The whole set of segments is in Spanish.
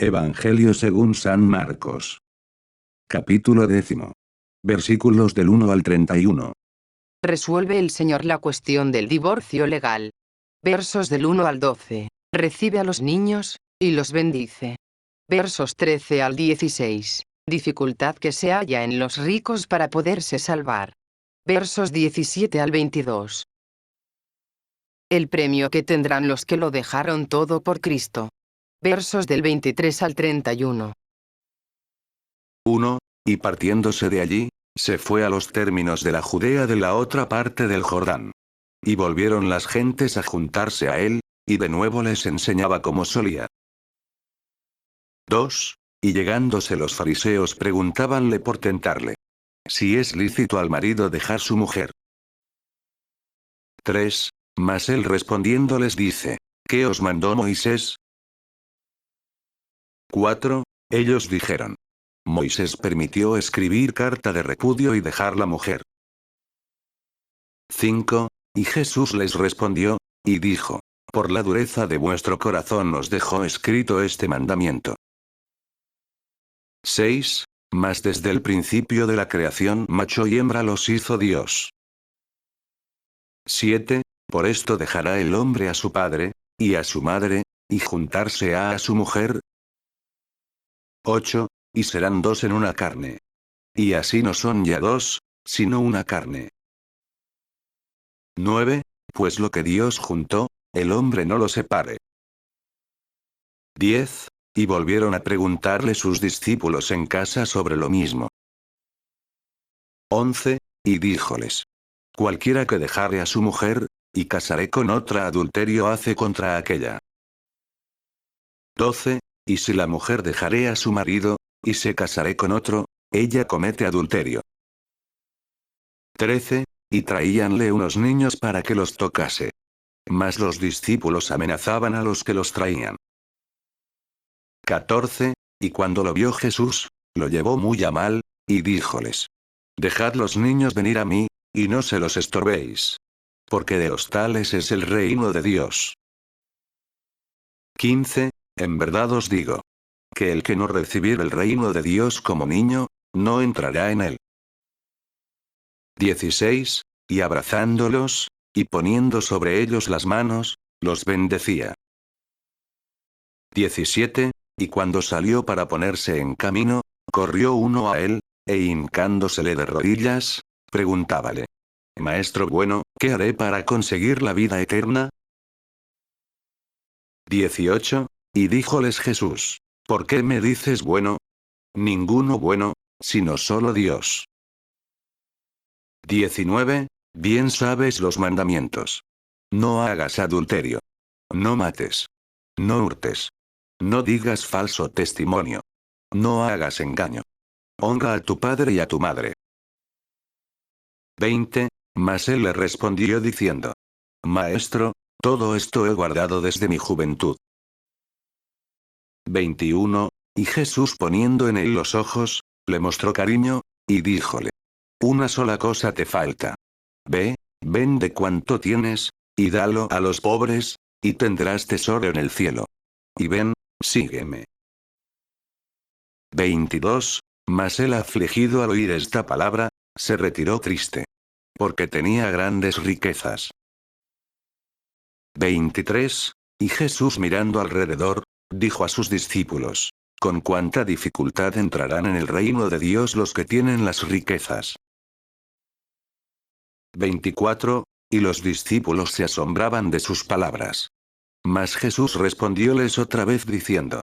Evangelio según San Marcos. Capítulo 10. Versículos del 1 al 31. Resuelve el Señor la cuestión del divorcio legal. Versos del 1 al 12. Recibe a los niños, y los bendice. Versos 13 al 16. Dificultad que se halla en los ricos para poderse salvar. Versos 17 al 22. El premio que tendrán los que lo dejaron todo por Cristo. Versos del 23 al 31. 1. Y partiéndose de allí, se fue a los términos de la Judea de la otra parte del Jordán. Y volvieron las gentes a juntarse a él, y de nuevo les enseñaba como solía. 2. Y llegándose los fariseos preguntábanle por tentarle, si es lícito al marido dejar su mujer. 3. Mas él respondiendo les dice, ¿qué os mandó Moisés? 4. Ellos dijeron, Moisés permitió escribir carta de repudio y dejar la mujer. 5. Y Jesús les respondió, y dijo, por la dureza de vuestro corazón os dejó escrito este mandamiento. 6. Mas desde el principio de la creación macho y hembra los hizo Dios. 7. Por esto dejará el hombre a su padre, y a su madre, y juntarse a su mujer. 8. Y serán dos en una carne. Y así no son ya dos, sino una carne. 9. Pues lo que Dios juntó, el hombre no lo separe. 10. Y volvieron a preguntarle sus discípulos en casa sobre lo mismo. 11. Y díjoles, cualquiera que dejare a su mujer, y casare con otra adulterio hace contra aquella. 12. Y si la mujer dejare a su marido, y se casare con otro, ella comete adulterio. 13. Y traíanle unos niños para que los tocase. Mas los discípulos amenazaban a los que los traían. 14. Y cuando lo vio Jesús, lo llevó muy a mal, y díjoles, dejad los niños venir a mí, y no se los estorbéis. Porque de los tales es el reino de Dios. 15. En verdad os digo, que el que no recibiere el reino de Dios como niño, no entrará en él. 16. Y abrazándolos, y poniendo sobre ellos las manos, los bendecía. 17. Y cuando salió para ponerse en camino, corrió uno a él, e hincándosele de rodillas, preguntábale, Maestro bueno, ¿qué haré para conseguir la vida eterna? 18. Y díjoles Jesús, ¿por qué me dices bueno? Ninguno bueno, sino solo Dios. 19. Bien sabes los mandamientos. No hagas adulterio. No mates. No hurtes. No digas falso testimonio. No hagas engaño. Honra a tu padre y a tu madre. 20. Mas él le respondió diciendo, Maestro, todo esto he guardado desde mi juventud. 21. Y Jesús poniendo en él los ojos, le mostró cariño, y díjole, una sola cosa te falta. Ve, vende cuanto tienes, y dalo a los pobres, y tendrás tesoro en el cielo. Y ven, sígueme. 22. Mas el afligido al oír esta palabra, se retiró triste. Porque tenía grandes riquezas. 23. Y Jesús mirando alrededor, dijo a sus discípulos, con cuánta dificultad entrarán en el reino de Dios los que tienen las riquezas. 24. Y los discípulos se asombraban de sus palabras. Mas Jesús respondióles otra vez diciendo,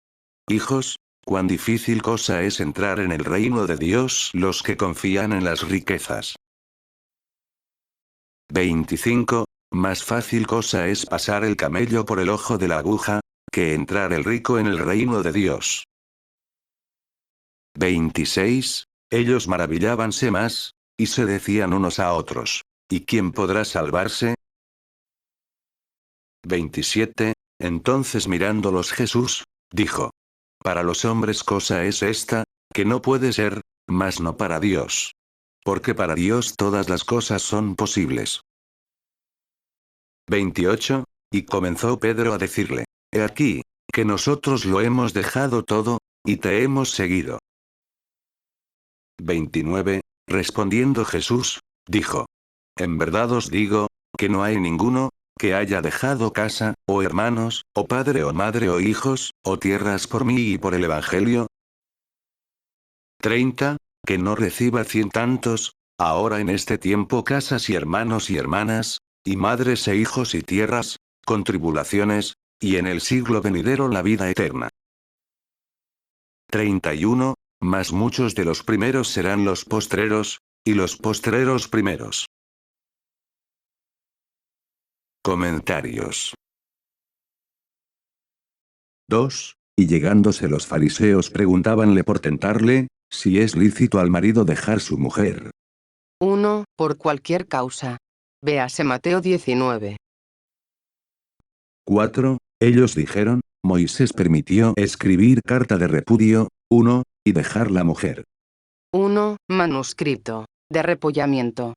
hijos, cuán difícil cosa es entrar en el reino de Dios los que confían en las riquezas. 25. Más fácil cosa es pasar el camello por el ojo de la aguja, que entrar el rico en el reino de Dios. 26. Ellos maravillábanse más, y se decían unos a otros, ¿y quién podrá salvarse? 27. Entonces mirándolos Jesús, dijo, para los hombres cosa es esta, que no puede ser, mas no para Dios. Porque para Dios todas las cosas son posibles. 28. Y comenzó Pedro a decirle, he aquí, porque nosotros lo hemos dejado todo, y te hemos seguido. 29. Respondiendo Jesús, dijo: En verdad os digo, que no hay ninguno, que haya dejado casa, o hermanos, o padre o madre o hijos, o tierras por mí y por el Evangelio. 30. Que no reciba 100 tantos, ahora en este tiempo casas y hermanos y hermanas, y madres e hijos y tierras, con tribulaciones, y en el siglo venidero la vida eterna. 31. Mas muchos de los primeros serán los postreros, y los postreros primeros. Comentarios. 2. Y llegándose los fariseos preguntábanle por tentarle, si es lícito al marido dejar su mujer. 1. Por cualquier causa. Véase Mateo 19. 4. Ellos dijeron, Moisés permitió escribir carta de repudio, 1, y dejar la mujer. 1. Manuscrito. De repollamiento.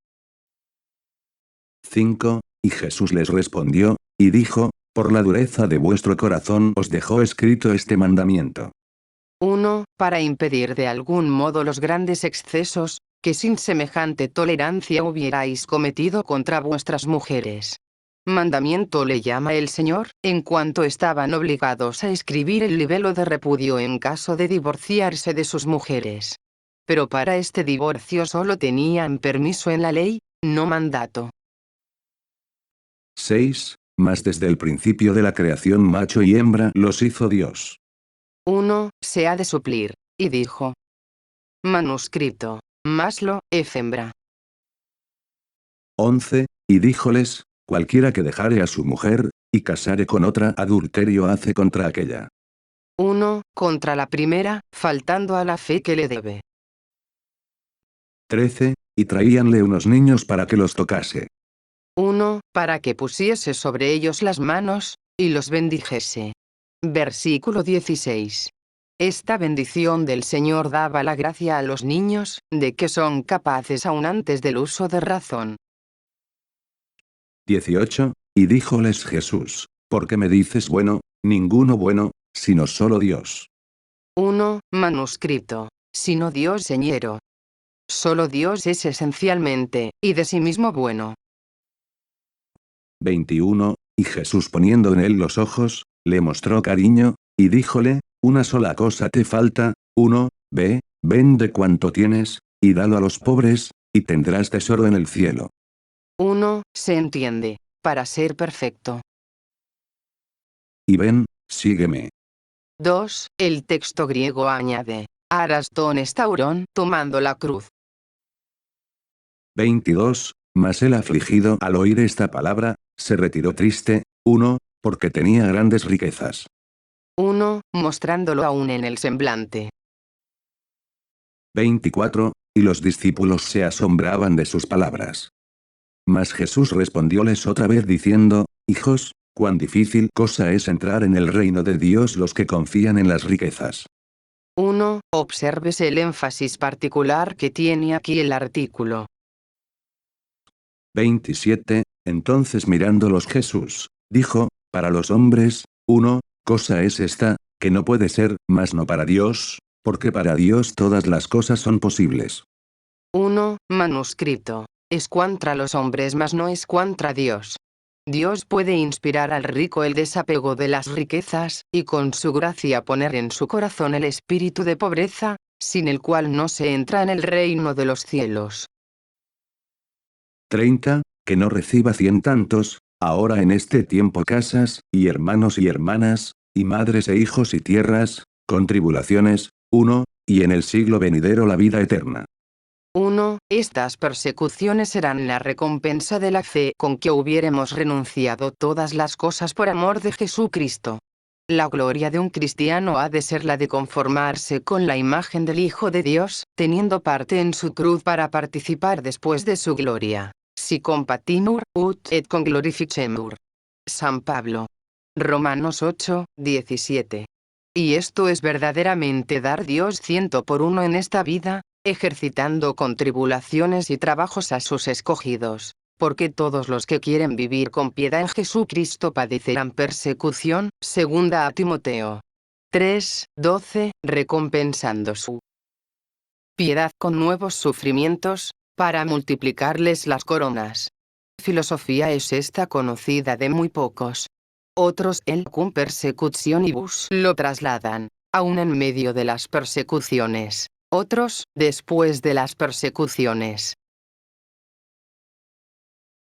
5. Y Jesús les respondió, y dijo, por la dureza de vuestro corazón os dejó escrito este mandamiento. 1. Para impedir de algún modo los grandes excesos, que sin semejante tolerancia hubierais cometido contra vuestras mujeres. Mandamiento le llama el Señor, en cuanto estaban obligados a escribir el libelo de repudio en caso de divorciarse de sus mujeres. Pero para este divorcio solo tenían permiso en la ley, no mandato. 6. Mas desde el principio de la creación macho y hembra los hizo Dios. 1. Se ha de suplir, y dijo. Manuscrito. Maslo, efembra. 11. Y díjoles, cualquiera que dejare a su mujer, y casare con otra adulterio hace contra aquella. 1. Contra la primera, faltando a la fe que le debe. 13. Y traíanle unos niños para que los tocase. 1. Para que pusiese sobre ellos las manos, y los bendijese. Versículo 16. Esta bendición del Señor daba la gracia a los niños, de que son capaces aún antes del uso de razón. 18. Y díjoles Jesús, ¿por qué me dices bueno? Ninguno bueno, sino solo Dios. 1. Manuscrito. Sino Dios señero. Solo Dios es esencialmente, y de sí mismo bueno. 21. Y Jesús poniendo en él los ojos, le mostró cariño, y díjole, una sola cosa te falta, 1, ve, vende cuanto tienes, y dalo a los pobres, y tendrás tesoro en el cielo. 1. Se entiende. Para ser perfecto. Y ven, sígueme. 2. El texto griego añade. Arastón estaurón, tomando la cruz. 22. Mas el afligido al oír esta palabra, se retiró triste, 1, porque tenía grandes riquezas. 1. Mostrándolo aún en el semblante. 24. Y los discípulos se asombraban de sus palabras. Mas Jesús respondióles otra vez diciendo, hijos, cuán difícil cosa es entrar en el reino de Dios los que confían en las riquezas. 1. Obsérvese el énfasis particular que tiene aquí el artículo. 27. Entonces mirándolos Jesús, dijo, para los hombres, 1, cosa es esta, que no puede ser, mas no para Dios, porque para Dios todas las cosas son posibles. 1. Manuscrito. Es contra los hombres mas no es contra Dios. Dios puede inspirar al rico el desapego de las riquezas, y con su gracia poner en su corazón el espíritu de pobreza, sin el cual no se entra en el reino de los cielos. 30. Que no reciba 100 tantos, ahora en este tiempo casas, y hermanos y hermanas, y madres e hijos y tierras, con tribulaciones, 1, y en el siglo venidero la vida eterna. 1. Estas persecuciones serán la recompensa de la fe con que hubiéremos renunciado todas las cosas por amor de Jesucristo. La gloria de un cristiano ha de ser la de conformarse con la imagen del Hijo de Dios, teniendo parte en su cruz para participar después de su gloria. Si compatimur, ut et conglorificemur. San Pablo. Romanos 8, 17. Y esto es verdaderamente dar Dios 100 por 1 en esta vida, ejercitando con tribulaciones y trabajos a sus escogidos. porque todos los que quieren vivir con piedad en Jesucristo padecerán persecución. Segunda a Timoteo 3:12, recompensando su piedad con nuevos sufrimientos, para multiplicarles las coronas. Filosofía es esta conocida de muy pocos. Otros con persecución y bus lo trasladan, aún en medio de las persecuciones. Otros, después de las persecuciones,